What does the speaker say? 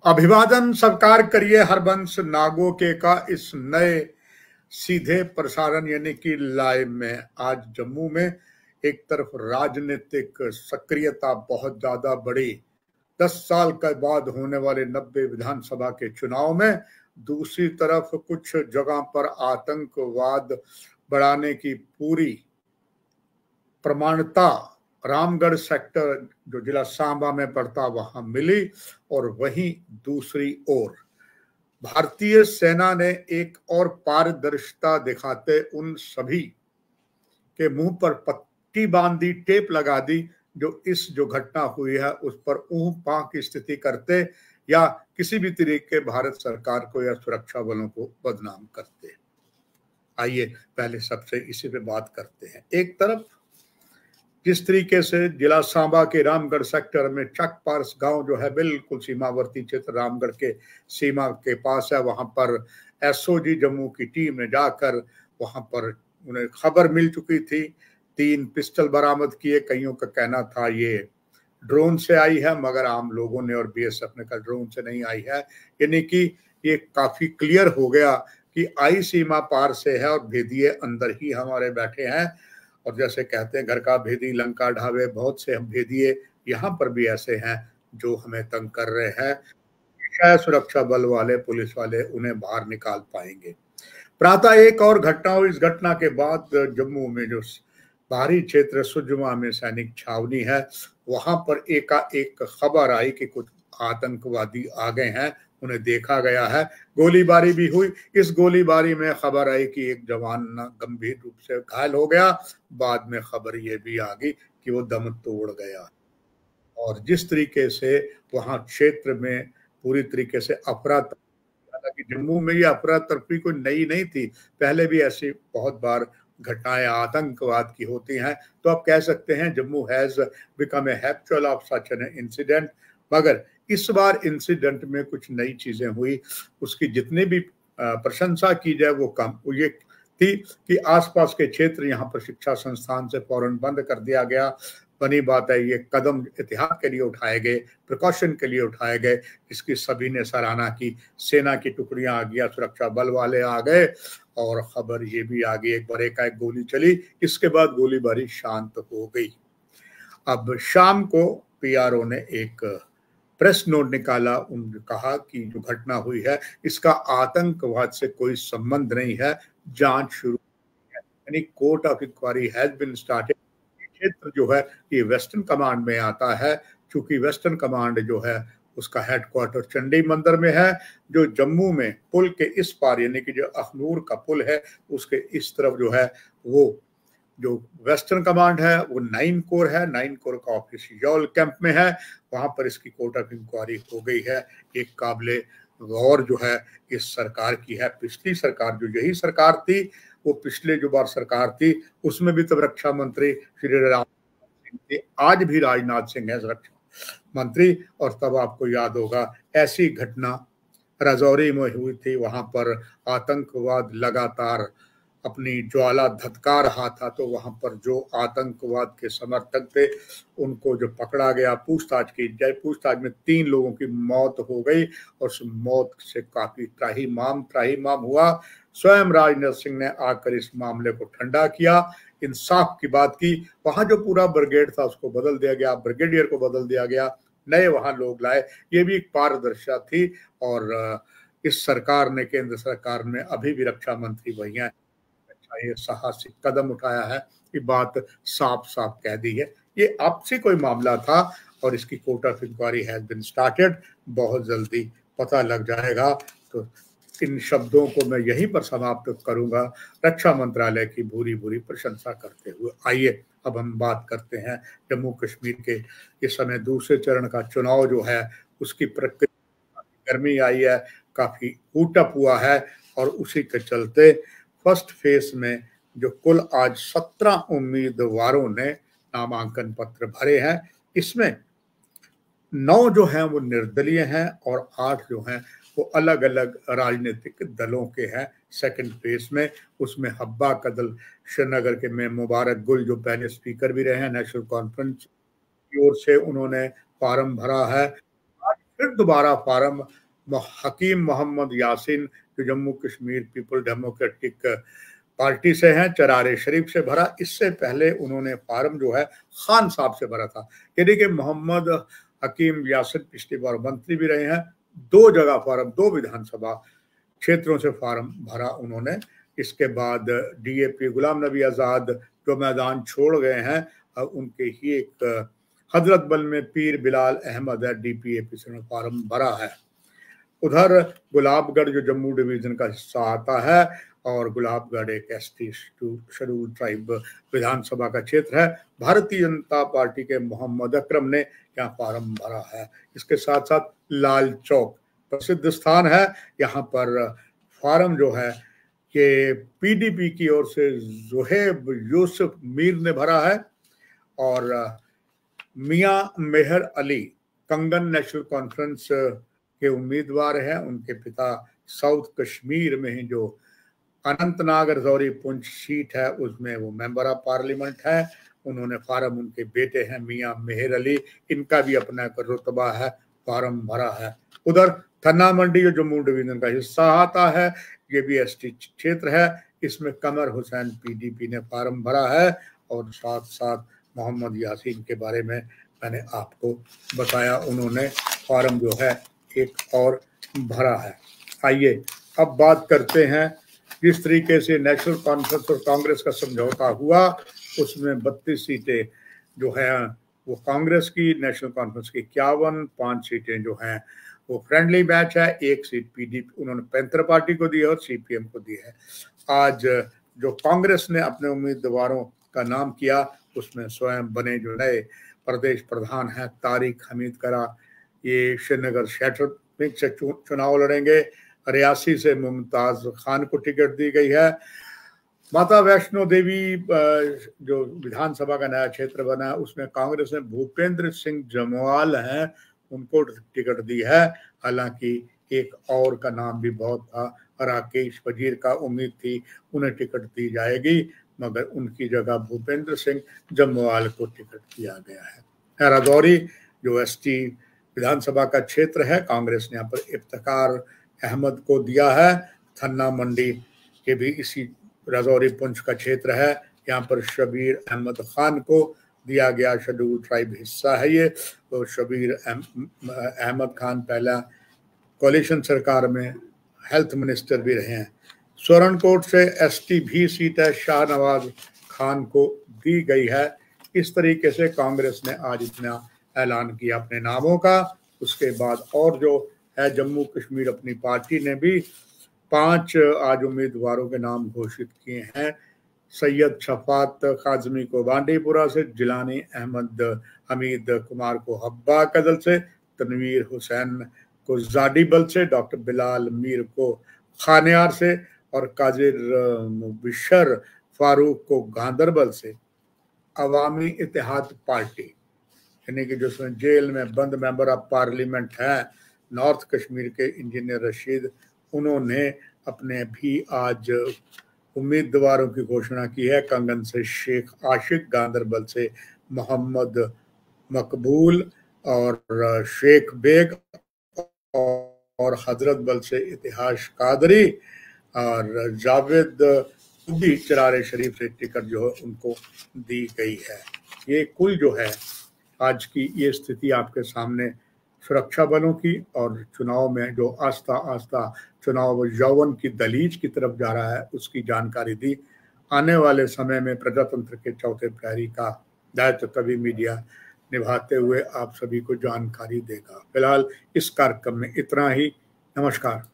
अभिवादन स्वीकार करिए हरबंश नागोके का इस नए सीधे प्रसारण यानी कि लाइव में। आज जम्मू में एक तरफ राजनीतिक सक्रियता बहुत ज्यादा बढ़ी 10 साल के बाद होने वाले 90 विधानसभा के चुनाव में, दूसरी तरफ कुछ जगह पर आतंकवाद बढ़ाने की पूरी प्रमाणता रामगढ़ सेक्टर जो जिला सांबा में पड़ता वहां मिली। और वहीं दूसरी ओर भारतीय सेना ने एक और पारदर्शिता दिखाते उन सभी के मुंह पर पट्टी बांधी, टेप लगा दी जो घटना हुई है उस पर ऊह पाह की स्थिति करते या किसी भी तरीके भारत सरकार को या सुरक्षा बलों को बदनाम करते। आइए पहले सबसे इसी पे बात करते हैं। एक तरफ जिस तरीके से जिला सांबा के रामगढ़ सेक्टर में चकपारस गांव जो है बिल्कुल सीमावर्ती क्षेत्र रामगढ़ के सीमा के पास है, वहां पर एसओजी जम्मू की टीम ने जाकर वहां पर उन्हें खबर मिल चुकी थी। 3 पिस्टल बरामद किए। कईयों का कहना था ये ड्रोन से आई है, मगर आम लोगों ने और बीएसएफ ने कहा ड्रोन से नहीं आई है। यानी कि ये काफी क्लियर हो गया कि आई सीमा पार से है और भेदिए अंदर ही हमारे बैठे हैं। और जैसे कहते हैं घर का भेदी लंका ढावे, बहुत से हम भेदिए यहाँ पर भी ऐसे हैं जो हमें तंग कर रहे हैं। शायद सुरक्षा बल वाले, पुलिस वाले उन्हें बाहर निकाल पाएंगे। प्रातः एक और घटना हुई। इस घटना के बाद जम्मू में जो बाहरी क्षेत्र सुजमा में सैनिक छावनी है, वहां पर एकाएक खबर आई कि कुछ आतंकवादी आ गए हैं, उन्हें देखा गया है। गोलीबारी भी हुई। इस गोलीबारी में खबर आई कि एक जवान गंभीर रूप से घायल हो गया। बाद में खबर ये भी आ गई कि वो दम तोड़ गया। और जिस तरीके से वहां क्षेत्र में पूरी तरीके से अफरा, हालांकि जम्मू में ये अफरा तफरी कोई नई नहीं थी, पहले भी ऐसी बहुत बार घटनाएं आतंकवाद की होती हैं। तो आप कह सकते हैं Jammu has become a habitual of such an incident. मगर इस बार इंसिडेंट में कुछ नई चीजें हुई, उसकी जितनी भी प्रशंसा की जाए वो कम। वो ये थी कि आसपास के क्षेत्र यहाँ पर शिक्षा संस्थान से फौरन बंद कर दिया गया। बनी बात है, ये कदम एहतियात के लिए उठाए गए, प्रिकॉशन के लिए उठाए गए, इसकी सभी ने सराहना की। सेना की टुकड़ियां आ गया, सुरक्षा बल वाले आ गए। और खबर ये भी आ गई एक बार एकाएक गोली चली, इसके बाद गोलीबारी शांत हो गई। अब शाम को पीआरओ ने एक प्रेस नोट निकाला। उन्होंने कहा कि जो घटना हुई है इसका आतंकवाद से कोई संबंध नहीं है, जांच शुरू है। यानी court of inquiry has been started. क्षेत्र जो है ये वेस्टर्न कमांड में आता है, क्योंकि वेस्टर्न कमांड जो है उसका हेडक्वार्टर चंडी मंदिर में है, जो जम्मू में पुल के इस पार यानी कि जो अखनूर का पुल है उसके इस तरफ जो है वो जो वेस्टर्न कमांड है वो 9 कोर है। 9 कोर का ऑफिस यौल कैंप में है। वहां पर इसकी कोर्ट ऑफ इंक्वायरी हो गई है। एक काबिले गौर जो है इस सरकार की है। पिछली सरकार जो यही सरकार थी, वो पिछले जो बार सरकार थी उसमें भी तब रक्षा मंत्री श्री राजनाथ सिंह थे। आज भी राजनाथ सिंह है रक्षा मंत्री। और तब आपको याद होगा ऐसी घटना राजौरी में हुई थी। वहां पर आतंकवाद लगातार अपनी ज्वाला धधका रहा था, तो वहां पर जो आतंकवाद के समर्थक थे उनको जो पकड़ा गया, पूछताछ की जाए। पूछताछ में 3 लोगों की मौत हो गई और उस मौत से काफी त्राहिमाम हुआ। स्वयं राजनाथ सिंह ने आकर इस मामले को ठंडा किया, इंसाफ की बात की। वहां जो पूरा ब्रिगेड था उसको बदल दिया गया, ब्रिगेडियर को बदल दिया गया, नए वहां लोग लाए। ये भी एक पारदर्शिता थी। और इस सरकार ने, केंद्र सरकार ने अभी भी रक्षा मंत्री वही हैं, ये साहसिक कदम उठाया है। ये बात साफ साफ कह दी है। ये आपसी कोई मामला था और इसकी court of inquiry has been started. बहुत जल्दी पता लग जाएगा। तो इन शब्दों को मैं यहीं पर समाप्त करूंगा, रक्षा मंत्रालय की भूरी भूरी प्रशंसा करते हुए। आइए अब हम बात करते हैं जम्मू कश्मीर के इस समय दूसरे चरण का चुनाव जो है उसकी प्रक्रिया, गर्मी आई है, काफी ऊटअप हुआ है। और उसी के चलते फर्स्ट फेज में जो कुल आज 17 उम्मीदवारों ने नामांकन पत्र भरे हैं, इसमें 9 जो हैं वो निर्दलीय हैं और 8 जो हैं वो अलग अलग राजनीतिक दलों के हैं। सेकंड फेज में उसमें हब्बा का दल श्रीनगर के में मुबारक गुल जो पहले स्पीकर भी रहे हैं नेशनल कॉन्फ्रेंस की ओर से, उन्होंने फार्म भरा है। फिर दोबारा फार्म हकीम मोहम्मद यासीन जो Jammu Kashmir people democratic party से हैं, चरारे शरीफ से भरा। इससे पहले उन्होंने फार्म जो है खान साहब से भरा था। यानी कि मोहम्मद हकीम यासीन पिछली बार मंत्री भी रहे हैं। 2 जगह फार्म, 2 विधानसभा क्षेत्रों से फार्म भरा उन्होंने। इसके बाद डीएपी गुलाम नबी आजाद जो मैदान छोड़ गए हैं, उनके ही एक हजरत बल में पीर बिलाल अहमद है, डीपीएपी से फार्म भरा है। उधर गुलाबगढ़ जो जम्मू डिवीजन का हिस्सा आता है, और गुलाबगढ़ एक एसटी शेड्यूल ट्राइब विधानसभा का क्षेत्र है। भारतीय जनता पार्टी के मोहम्मद अकरम ने यहाँ फार्म भरा है। इसके साथ साथ लाल चौक प्रसिद्ध स्थान है, यहाँ पर फार्म जो है कि पीडीपी की ओर से जोहेब यूसुफ मीर ने भरा है, और मियां मेहर अली कंगन नेशनल कॉन्फ्रेंस के उम्मीदवार हैं। उनके पिता साउथ कश्मीर में ही जो अनंतनाग रजौरी पुंछ सीट है उसमें वो मेंबर ऑफ पार्लियामेंट है। उन्होंने फार्म, उनके बेटे हैं मियां मेहर अली, इनका भी अपना एक रुतबा है, फार्म भरा है। उधर थन्ना मंडी जो जम्मू डिवीजन का हिस्सा आता है, ये भी एसटी क्षेत्र है। इसमें कमर हुसैन पीडीपी ने फार्म भरा है, और साथ साथ मोहम्मद यासीन के बारे में मैंने आपको बताया, उन्होंने फार्म जो है एक और भरा है। आइए अब बात करते हैं जिस तरीके से नेशनल कॉन्फ्रेंस और कांग्रेस का समझौता हुआ, उसमें 32 सीटें जो हैं वो कांग्रेस की, नेशनल कॉन्फ्रेंस की 51, 5 सीटें जो हैं वो फ्रेंडली मैच है। 1 सीट पीडीपी उन्होंने पैंथर पार्टी को दी है और सीपीएम को दी है। आज जो कांग्रेस ने अपने उम्मीदवारों का नाम किया, उसमें स्वयं बने जो नए प्रदेश प्रधान हैं तारिक हमीद करा, ये श्रीनगर शेटर से चुनाव लड़ेंगे। रियासी से मुमताज खान को टिकट दी गई है। माता वैष्णो देवी जो विधानसभा का नया क्षेत्र बना है, उसमें कांग्रेस ने भूपेंद्र सिंह जमवाल हैं, उनको टिकट दी है। हालांकि एक और का नाम भी बहुत था, राकेश वजीर का उम्मीद थी उन्हें टिकट दी जाएगी, मगर उनकी जगह भूपेंद्र सिंह जमवाल को टिकट दिया गया है। राजौरी जो एसटी विधानसभा का क्षेत्र है, कांग्रेस ने यहाँ पर इफ्तिकार अहमद को दिया है। थन्ना मंडी के भी इसी राजौरी पुंछ का क्षेत्र है, यहाँ पर शबीर अहमद खान को दिया गया, शेड्यूल ट्राइब हिस्सा है ये। तो शबीर अहमद खान पहला कोalition सरकार में हेल्थ मिनिस्टर भी रहे हैं। स्वरणकोट से एसटी भी सीट है, शाहनवाज खान को दी गई है। इस तरीके से कांग्रेस ने आज इतना ऐलान किया अपने नामों का। उसके बाद और जो है जम्मू कश्मीर अपनी पार्टी ने भी 5 आज उम्मीदवारों के नाम घोषित किए हैं। सैयद शफात काजमी को बांडीपुरा से, जिलानी अहमद हमीद कुमार को हब्बा कदल से, तनवीर हुसैन को जाडीबल से, डॉक्टर बिलाल मीर को खानियार से, और काजिर मुबशर फारूक को गांधरबल से। अवामी इत्तेहाद पार्टी यानी कि जिसमें जेल में बंद मेंबर ऑफ पार्लियामेंट है नॉर्थ कश्मीर के इंजीनियर रशीद, उन्होंने अपने भी आज उम्मीदवारों की घोषणा की है। कंगन से शेख आशिक, गांधरबल से मोहम्मद मकबूल और शेख बेग, और हजरत बल से इतिहास कादरी, और जावेद भी चरारे शरीफ से टिकट जो है उनको दी गई है। ये कुल जो है आज की ये स्थिति आपके सामने सुरक्षा बलों की और चुनाव में जो आस्ता आस्ता चुनाव यौवन की दलीज की तरफ जा रहा है उसकी जानकारी दी। आने वाले समय में प्रजातंत्र के चौथे प्रहरी का दायित्व तभी मीडिया निभाते हुए आप सभी को जानकारी देगा। फिलहाल इस कार्यक्रम में इतना ही। नमस्कार।